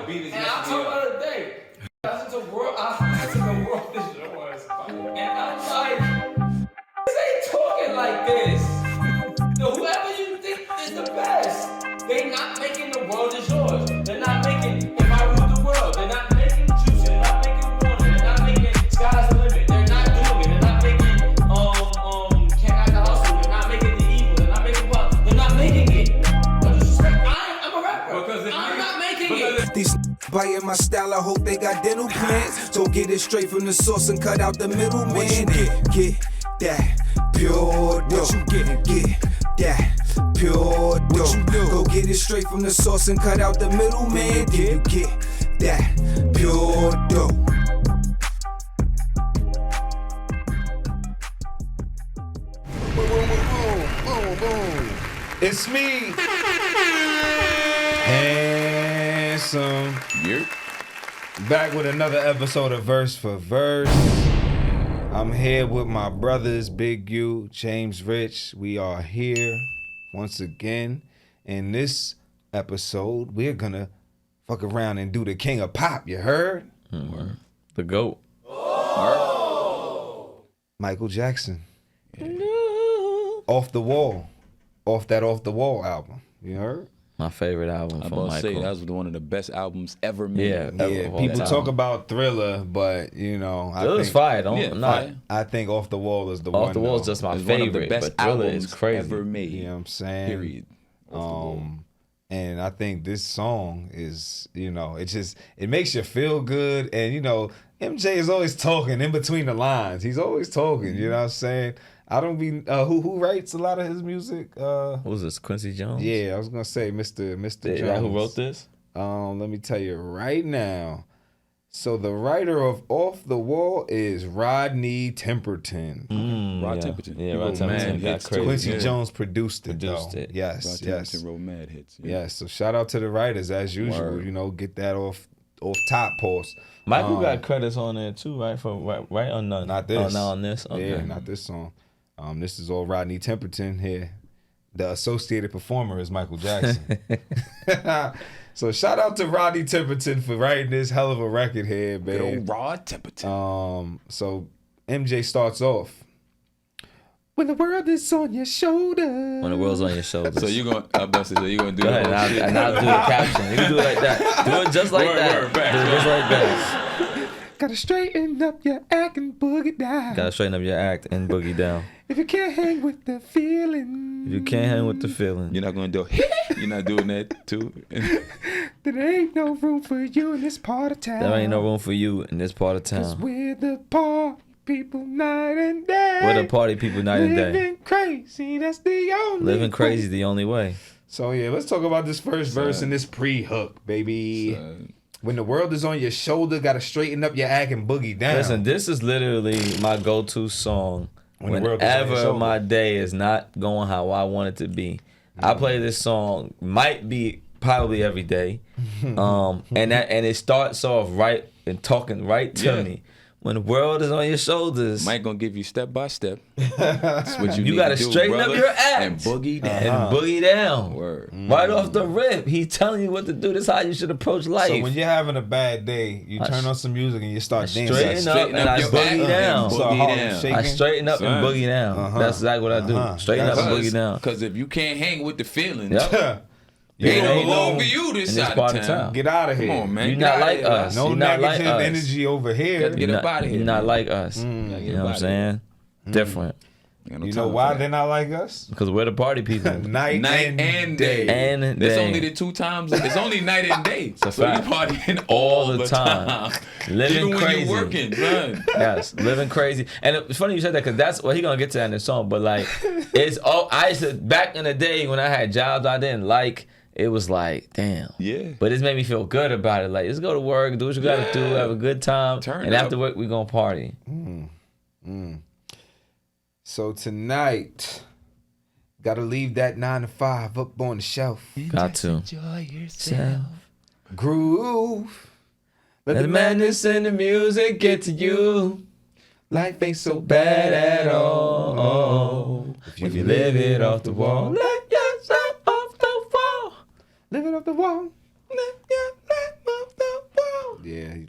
beat is And I'm talking about a day. I listen to world is yours. And I'm like, this ain't talking like this. So whoever you think is the best, they not making the world is yours. They're not making If I Rule the World. They're not making Juicy. They're not making Warner. They're not making Sky's the Limit. They're not doing it. They're not making Can't Act the Hustle. They're not making The Evil. They're not making Pop. They're not making it. No disrespect. I'm a rapper. I'm not making it. These buying my style, I hope they got dental plans. So get it straight from the source and cut out the middleman. Get that pure dough. Get that pure dough. Go get it straight from the source and cut out the middleman. Then you get that pure dough. Boom. It's me. Handsome. Back with another episode of Verse for Verse. I'm here with my brothers, Big U, James Rich. We are here once again. In this episode, we're gonna fuck around and do the King of Pop, you heard? The GOAT. Michael Jackson. Off the Wall. Off the Wall album. You heard? My favorite album I'm from about to say Michael. that was one of the best albums ever made. Yeah, People talk about Thriller, but you know, It was fire. fire. I think Off the Wall is the one. Off the Wall is though. just my It's favorite. one of the best but Thriller albums is crazy. ever made. You know what I'm saying? Period. And I think this song is, you know, it makes you feel good. And, you know, MJ is always talking in between the lines. He's always talking, you know what I'm saying? I don't be, who writes a lot of his music? What was this, Quincy Jones? Yeah, I was going to say Mr. Is Jones. that who wrote this? Let me tell you right now. So the writer of Off the Wall is Rodney Temperton. Rod yeah. Temperton. Yeah, He Rod wrote Temperton mad got hits, too. crazy. Quincy Yeah. Jones produced it. Produced though. it. Yes, Rod yes. Temperton wrote mad hits. Yeah, so shout out to the writers as usual. Word. You know, get that off top post. Michael got credits on there too, right? Right on none. Not this. Oh, not on this. Okay. Yeah, not this song. This is all Rodney Temperton here. The associated performer is Michael Jackson. So shout out to Rodney Temperton for writing this hell of a record here, Good man. old Rod Temperton. So MJ starts off. When the world is on your shoulders. When the world's on your shoulders. So you gonna do Go the ahead, whole shit. and I'll do the caption. You can do it like that. Do it just like Word, that. word, back, do it just word. like that. Gotta straighten up your act and boogie down. Gotta straighten up your act and boogie down. If you can't hang with the feeling. If you can't hang with the feeling. You're not gonna do You're not doing that too. Then there ain't no room for you in this part of town. There ain't no room for you in this part of Cause town. we're the party people night and day. We're the party people night and day. Living crazy, that's the only Living way. crazy the only way. So yeah, let's talk about this first verse and this pre-hook, baby. When the world is on your shoulder, gotta straighten up your act and boogie down. Listen, this is literally my go-to song When the world is on your whenever shoulder. my day is not going how I want it to be. I play this song, might be probably every day, and it starts off right and talking right to Yeah. me. When the world is on your shoulders, Mike gonna give you step by step. That's what you You need gotta to do, straighten up brother, your act. and boogie down. and boogie down. Word. Right off the rip, he's telling you what to do. This is how you should approach life. So when you're having a bad day, you turn on some music and you start dancing. straighten up Straighten and up I your boogie act down. and So boogie Harlem down. Shake. I straighten up and Son. boogie down. That's exactly what I do. Straighten up and boogie down. Because if you can't hang with the feelings, Yep. you ain't ain't no no- longer you this in this side part of of town. town. Get out of here. Come on, man. You Get not outta like here, us. No You're not like negative us. energy over here. Gotta get You're up not, out of here. you're not like us. Gotta You get know up what I'm outta saying? Different. Ain't no You time know for why that. they're not like us? Because we're the party people. Night Night and day. And That's day. only the two times. It's only night and day. a So you fact. partying All all the the time. time. Living Even when crazy. you're working, son. Yes, living crazy. And it's funny you said that because that's what he gonna get to that in the song. But like, it's all I used to back in the day when I had jobs I didn't like. It was like, damn. Yeah. But it made me feel good about it. Like, let's go to work, do what you gotta do, have a good time, Turn and up. after work we gonna party. So tonight, gotta leave that 9 to 5 up on the shelf. Got to. Enjoy yourself. Groove. Let the madness in the music get to you. Life ain't so Bad bad at all. If you live it off the wall, let yourself off the wall. Living off the wall. Live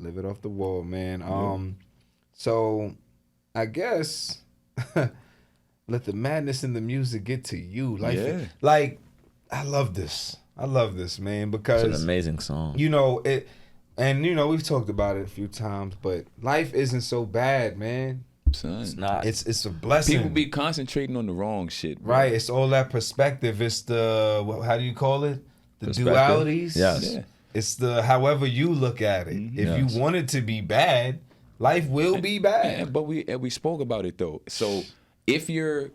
Live it off the wall, man. So I guess let the madness in the music get to you. Like I love this. I love this, man, because It's an amazing song. you know it, and you know we've talked about it a few times, but life isn't so bad, man. Son. It's not. It's a blessing. People be concentrating on the wrong shit. Bro. right. It's all that perspective. It's the how do you call it? The Perspective. dualities. Yes. Yeah. It's the however you look at it. If Yes. you want it to be bad, life will be bad. Yeah, but we spoke about it though. So if you're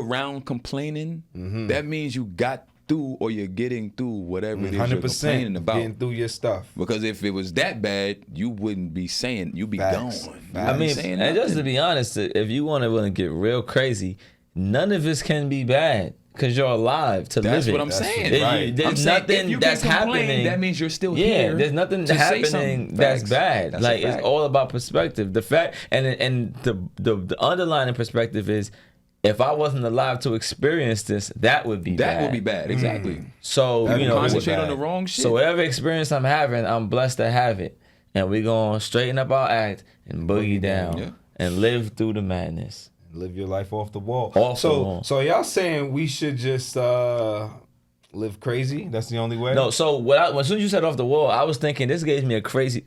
around complaining, that means you got through or you're getting through whatever it is you're complaining about. Getting through your stuff. Because if it was that bad, you wouldn't be saying, you'd be Facts. gone. Facts. I mean, saying and just to nothing. be honest, if you want to get real crazy, none of this can be bad because you're alive to That's live what it. I'm saying. There- Right. There's I'm saying, nothing if you that's can complain, happening. that means you're still yeah, here. there's nothing to say happening something. that's Facts. bad. That's a Like it's fact. all about perspective. The fact and the underlying perspective is, if I wasn't alive to experience this, that would be That bad. would be bad. Exactly. So That you would know, be Concentrate bad. on the wrong shit. so whatever experience I'm having, I'm blessed to have it. And we're going to straighten up our act and boogie down Yeah. and live through the madness. Live your life off the wall. Off the wall. So y'all saying we should just live crazy? That's the only way? No, so as soon as you said off the wall, I was thinking this gave me a crazy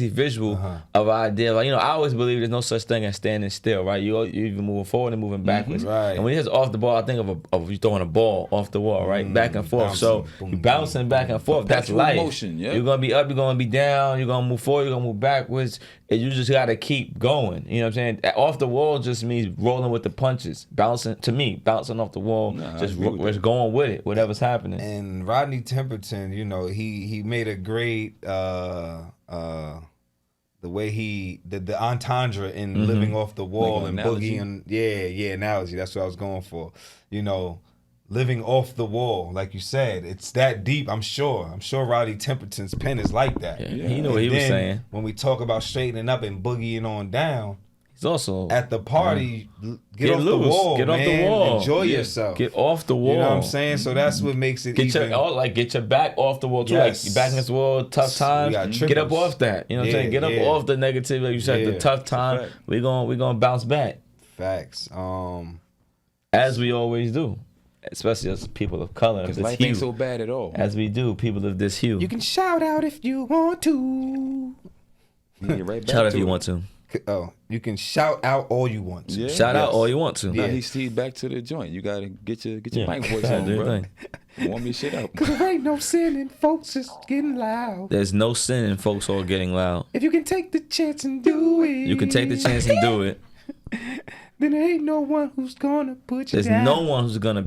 visual of an idea. Like, you know, I always believe there's no such thing as standing still, right? You either moving forward and moving backwards. Right. And when you says off the ball, I think of you throwing a ball off the wall, right? Back and forth. Bouncing, So boom, you bouncing back and forth. That's Perpetual life. motion, yeah. You're gonna be up, you're gonna be down, you're gonna move forward, you're gonna move backwards. And you just gotta keep going. You know what I'm saying? Off the wall just means rolling with the punches. Bouncing off the wall, Nah, I just agree with just going with it, whatever's happening. And Rodney Temperton, you know, he made a great the way the entendre in living off the wall Like an and analogy? boogie and analogy. That's what I was going for. You know, living off the wall, like you said, it's that deep. I'm sure Rodney Temperton's pen is like that. Yeah, he knew what he was then saying. When we talk about straightening up and boogieing on down, He's also at the party, get Get off the loose. wall, Get off the man. wall. Enjoy Yeah. yourself. get off the wall. You know what I'm saying? So that's what makes it Get even. get your back off the wall too. Yes. Like your back against the wall, tough times. got Get up triggers. off that. You know what I'm saying? Yeah, Get up yeah. off the negative, like you said, Yeah. the tough time. fact. We gonna bounce back Facts. as we always do, especially as people of color. Of Because this life hue, ain't so bad at all. as we do, people of this hue. You can shout out if you want to. You get right back Shout out if to you it. want to. Oh, you can shout out all you want to. Yeah. Shout out Yes. all you want to. Nah, Yeah. he's back to the joint. You gotta get your Yeah. mic voice Gotta on, do your bro. thing. Warm your shit up. There ain't no sin in folks just getting loud. There's no sin in folks all getting loud. If you can take the chance and do it, You can take the chance and do it. Then there ain't no one who's gonna put you There's down. no one who's gonna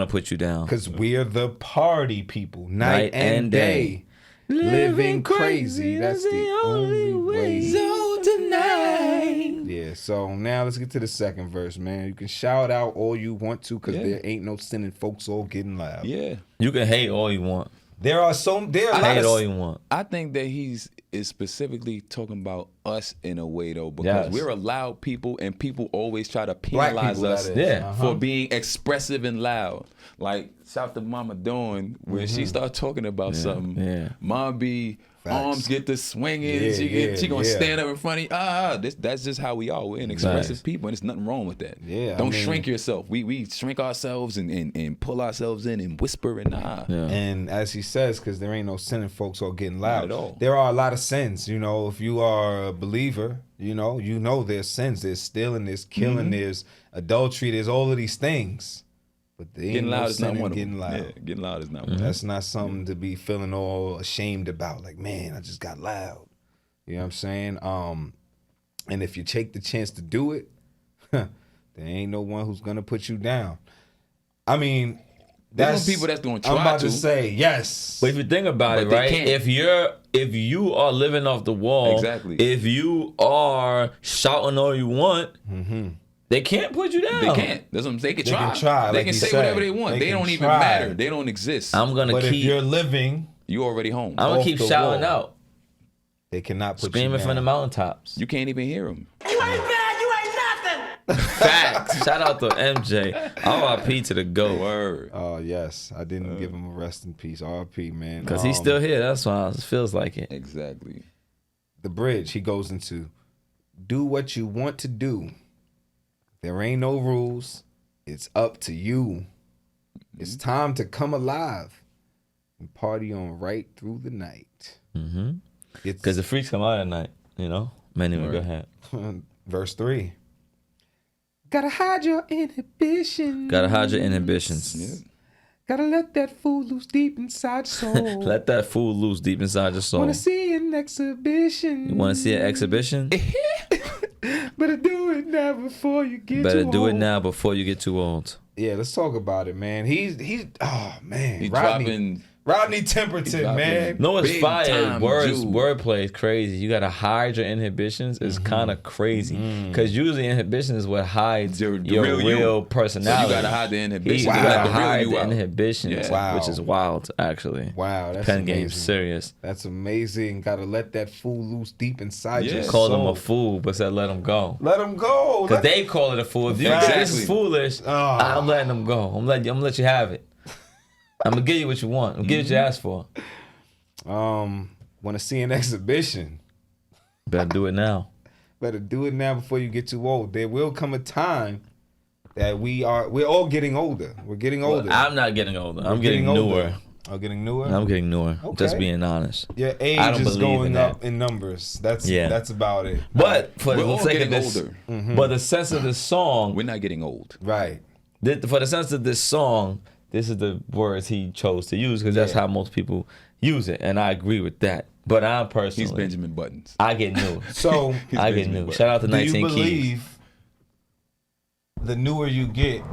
put you down. Cause we're the party people, night Night and and day. day. Living crazy, that's the only way. So tonight. Yeah, so now let's get to the second verse, man. You can shout out all you want to, cause Yeah. there ain't no sin in folks all getting loud. Yeah. You can hate all you want. There are a lot Hate of all you want. I think that is specifically talking about us in a way though, because Yes. we're a loud people and people always try to Black penalize people, us that is. Yeah. for being expressive and loud. Like shout to Mama Dawn when she start talking about something. yeah. Mom be Facts. arms get to swinging. Yeah, she gonna yeah. stand up in front of you. That's just how we are. We're an expressive Nice. people, and there's nothing wrong with that. Yeah, I Don't mean- shrink yourself. We shrink ourselves and pull ourselves in and whisper and nah. Yeah. And as he says, because there ain't no sin in folks all getting loud. Not at all. There are a lot of sins. You know, if you are a believer, you know there's sins. There's stealing, there's killing, there's adultery, there's all of these things. But there ain't Getting no loud is sin not in one of getting them. loud. Yeah, getting loud is not one. That's not something to be feeling all ashamed about. Like, man, I just got loud. You know what I'm saying? And if you take the chance to do it, there ain't no one who's gonna put you down. I mean, There's that's some people that's gonna I'm try about to. to say yes. But if you think about But it, they right? can't. If you are living off the wall, Exactly. if you are shouting all you want, they can't put you down. They can't. That's what I'm saying. They can They try. can try, They like can you say said. whatever they want. They They can don't even try. matter. They don't exist. I'm gonna But if keep. you're living, You already home. I'm gonna off keep the shouting wall, out, they cannot put screaming you from the down. mountaintops. You can't even hear them. Facts. Shout out to MJ. R.I.P. to the GOAT. Word. Oh yes, I didn't give him a rest in peace. R.P. man. Because he's still here. That's why it feels like it. Exactly. the bridge, he goes into, do what you want to do. There ain't no rules. It's up to you. It's time to come alive and party on right through the night. Mm-hmm. Because the freaks come out at night, you know? Man, anyway, go ahead. Verse 3. Gotta hide your inhibitions. Gotta hide your inhibitions. Yeah. Gotta let that fool loose deep inside your soul. Let that fool loose deep inside your soul. Wanna see an exhibition. You wanna see an exhibition? Better do it now before you get too old. Better do it now before you get too old. Yeah, let's talk about it, man. He's oh man. He's dropping Rodney Temperton, man. No, it's Big fire. time Wordplay is crazy. You gotta hide your inhibitions. It's kind of crazy because usually inhibition is what hides your real personality. So you gotta hide the inhibitions. You gotta hide the inhibitions, Wow. which is wild, actually. Wow, that's Pen amazing. game's serious. That's amazing. Gotta let that fool loose deep inside your soul. Called him a fool, but said let him go. Let him go. Because they call it a fool. If you think this is foolish, I'm letting him go. I'm gonna let you have it. I'm gonna give you what you want. I'm gonna give you what you asked for. Want to see an exhibition? Better do it now. Better do it now before you get too old. There will come a time that we're all getting older. We're getting older. Well, I'm not getting older. I'm getting newer. Oh, getting newer? I'm getting newer. Okay. Just being honest. Your age is going up in numbers. That's about it. But for we're the all sake of getting this, older. but the sense of this song, We're not getting old. Right. For the sense of this song, this is the words he chose to use because that's how most people use it, and I agree with that. But I'm personally, He's Benjamin Buttons. I get new. So I get new. Shout out to 19 Keys. Do you believe the newer you get,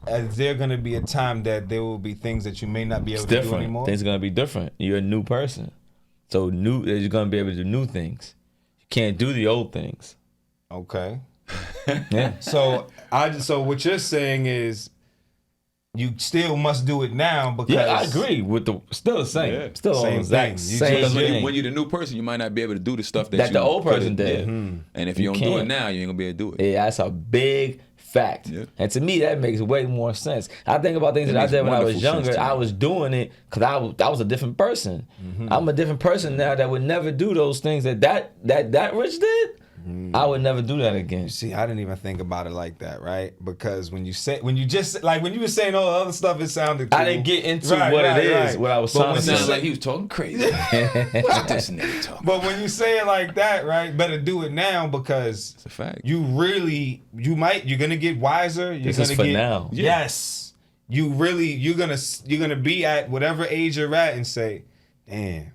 is there going to be a time that there will be things that you may not be able to do anymore? Things are going to be different. You're a new person. So you're going to be able to do new things. You can't do the old things. Okay. Yeah. So what you're saying is you still must do it now because I agree with still the same. Yeah. Still Same the exact thing. same Because thing. when you're the new person, you might not be able to do the stuff that you the old person couldn't. did. And if you don't do it now, you ain't gonna be able to do it. Yeah, that's a big fact. Yeah. And to me, that makes way more sense. I think about things that I did when I was younger. I was doing it because I was a different person. I'm a different person now that would never do those things that Rich did. I would never do that again. See, I didn't even think about it like that, right? Because when you were saying all the other stuff, it sounded cool. I didn't get into what it is, what I was trying to It sounds say. like he was talking crazy. What's this nigga talking? But when you say it like that, right? Better do it now because It's a fact. you're gonna get wiser. You're This gonna is for get now. Yes. You're gonna be at whatever age you're at and say, damn,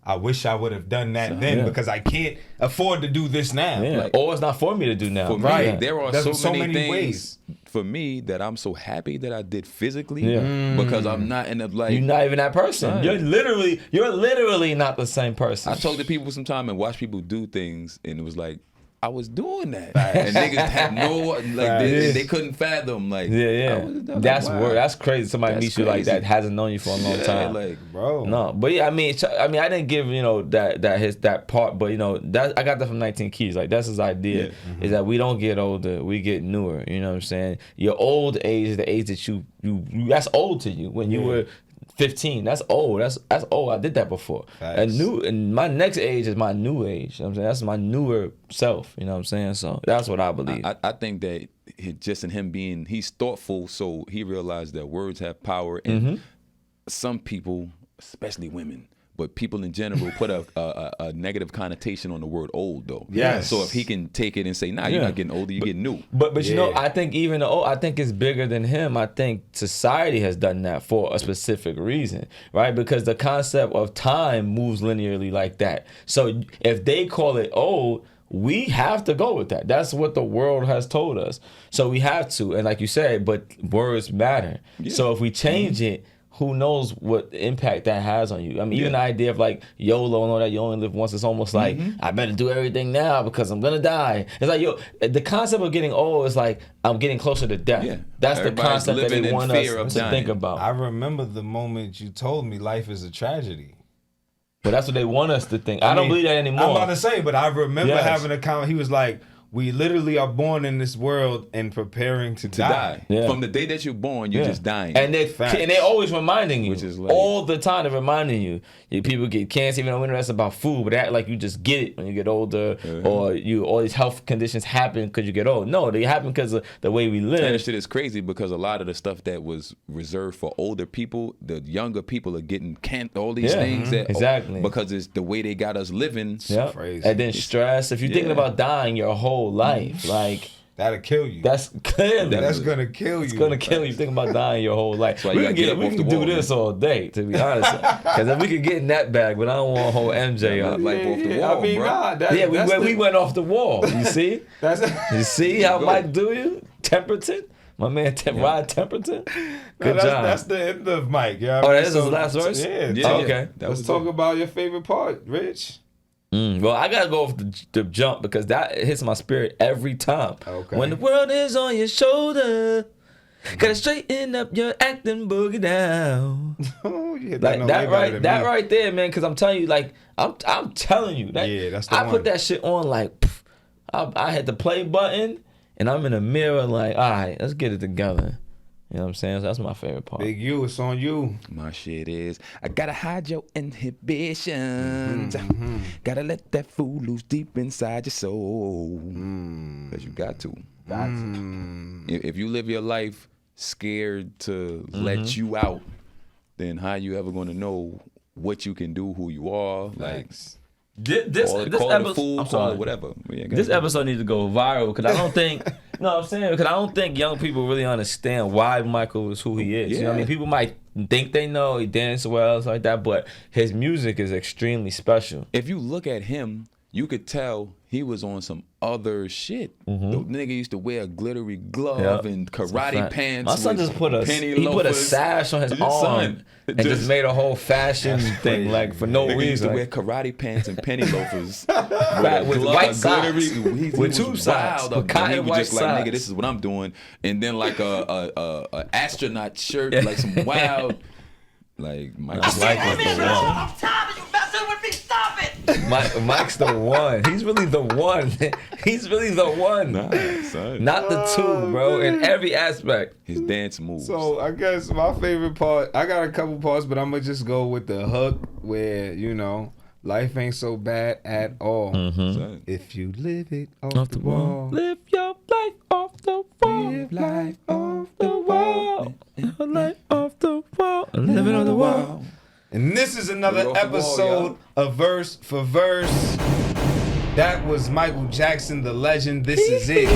I wish I would have done that then because I can't afford to do this now. Yeah. Or it's not for me to do now. For me, Right. there are There's so many things ways. for me that I'm so happy that I did physically Yeah. because I'm not in a You're not even that person. Right. You're literally not the same person. I talk to people sometimes and watch people do things, and it was like I was doing that, and niggas had no they couldn't fathom I was That's like, wow. weird. That's crazy. Somebody That's meets you like crazy. that, hasn't known you for a long time. Like, Bro. No, but yeah, I mean, I didn't give that part, but that I got that from 19 Keys. Like that's his idea is that we don't get older, we get newer. You know what I'm saying? Your old age is the age that you that's old to you when you were 15. That's old. That's old. I did that before. Facts. And my next age is my new age. You know what I'm saying? That's my newer self. You know what I'm saying? So that's what I believe. I think that just in him he's thoughtful, so he realized that words have power, and some people, especially women, but people in general, put a negative connotation on the word old, though. Yes. So if he can take it and say, nah, you're not getting older, you're getting new. But you know, I think I think it's bigger than him. I think society has done that for a specific reason, right? Because the concept of time moves linearly like that. So if they call it old, we have to go with that. That's what the world has told us. So we have to. And like you said, but words matter. Yeah. So if we change it, who knows what impact that has on you? I mean, even the idea of like YOLO and all that, you only live once, it's almost like, I better do everything now because I'm going to die. It's like, the concept of getting old is like, I'm getting closer to death. Yeah. That's the concept that they want us to think about. I remember the moment you told me life is a tragedy. But that's what they want us to think. I don't believe that anymore. I'm about to say, but I remember having a comment. He was like, we literally are born in this world and preparing to die. Yeah. From the day that you're born, you're just dying. And they're always reminding you, Which is like, all the time. They're reminding you. People get cancer, even though that's about food, but they act like you just get it when you get older, or all these health conditions happen because you get old. No, they happen because of the way we live. And the shit is crazy because a lot of the stuff that was reserved for older people, the younger people are getting all these things that exactly because it's the way they got us living. Yeah, crazy. And then stress. If you're thinking about dying your whole life, like that'll kill you. that's clearly That's gonna kill you. It's gonna kill you. Thinking about dying your whole life. why you gotta get up we off can the do wall, this all day, to be honest. Because if we could get in that bag, but I don't want to hold MJ up. Like off the wall, I mean, bro. nah, that, Yeah, that's we went off the wall. You see? That's You see how Mike do you? Temperton? My man Rod Temperton? Good job. That's the end of Mike. Yeah. Oh, that is his last verse? Yeah. Yeah, Oh, yeah. okay. That Let's was talk it. about your favorite part, Rich. Well, I gotta go off the jump because that hits my spirit every time. Okay. When the world is on your shoulder, gotta straighten up your acting boogie down. Oh, you hit Like note that way better right, than that me. right there, man. Because I'm telling you, like I'm telling you that. Yeah, that's the I one. put that shit on like, pff, I hit the play button, and I'm in the mirror like, all right, let's get it together. You know what I'm saying? So that's my favorite part. Big U, it's on you. My shit is, I gotta hide your inhibitions. Mm-hmm. Gotta let that fool loose deep inside your soul. Because you got to. If you live your life scared to let you out, then how you ever gonna know what you can do, who you are? Like, This call it a episode, fool, I'm call sorry. it whatever. Yeah, This episode needs to go viral because I don't think, no, I'm saying because I don't think young people really understand why Michael is who he is. You know what I mean? People might think they know he dances well, stuff like that, but his music is extremely special. If you look at him, you could tell he was on some other shit. The nigga used to wear a glittery glove and karate pants. My son with just put a penny he put a loafers. sash on his Your arm son and just made a whole fashion thing like for no Nigga used to reason. wear karate pants and penny loafers With white socks. With With two socks. With cotton he was white just like, socks. nigga, this is what I'm doing. And then like a astronaut shirt, like some wild, like Mike was Mike was the one. I'm tired of you messing with me. Stop it. Mike's the one. He's really the one. He's really the one. Nah, son. Not the two, bro, in every aspect. His dance moves. So I guess my favorite part, I got a couple parts, but I'm gonna just go with the hook where, you know, life ain't so bad at all. Son. If you live it off the wall. Live your life off the wall. Live life off the wall. Live your life off the wall. Live it on the wall. And this is another Live off the wall, episode of Verse for Verse. That was Michael Jackson, the legend. This is it.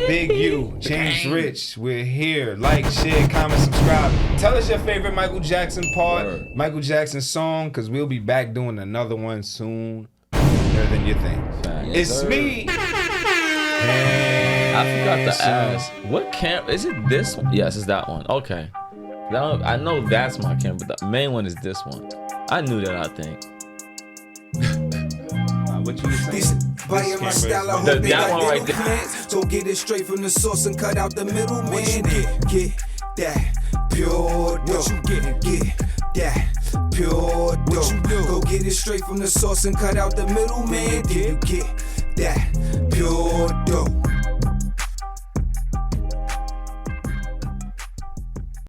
Big U, James Rich. We're here. Like, share, comment, subscribe. Tell us your favorite Michael Jackson part, Word. Michael Jackson song, because we'll be back doing another one sooner than you think. It's sir. me. I forgot to ask, what camera is it? This one? Yes, it's that one. Okay. I know that's my camera, but the main one is this one. I knew that, I think. What you saying? Decent. Playing my style, I hope they that got one right little there. plans. So get it straight from the source and cut out the middleman. Get that pure dough. Get that pure dough. Go get it straight from the source and cut out the middleman. Then you get that pure dough.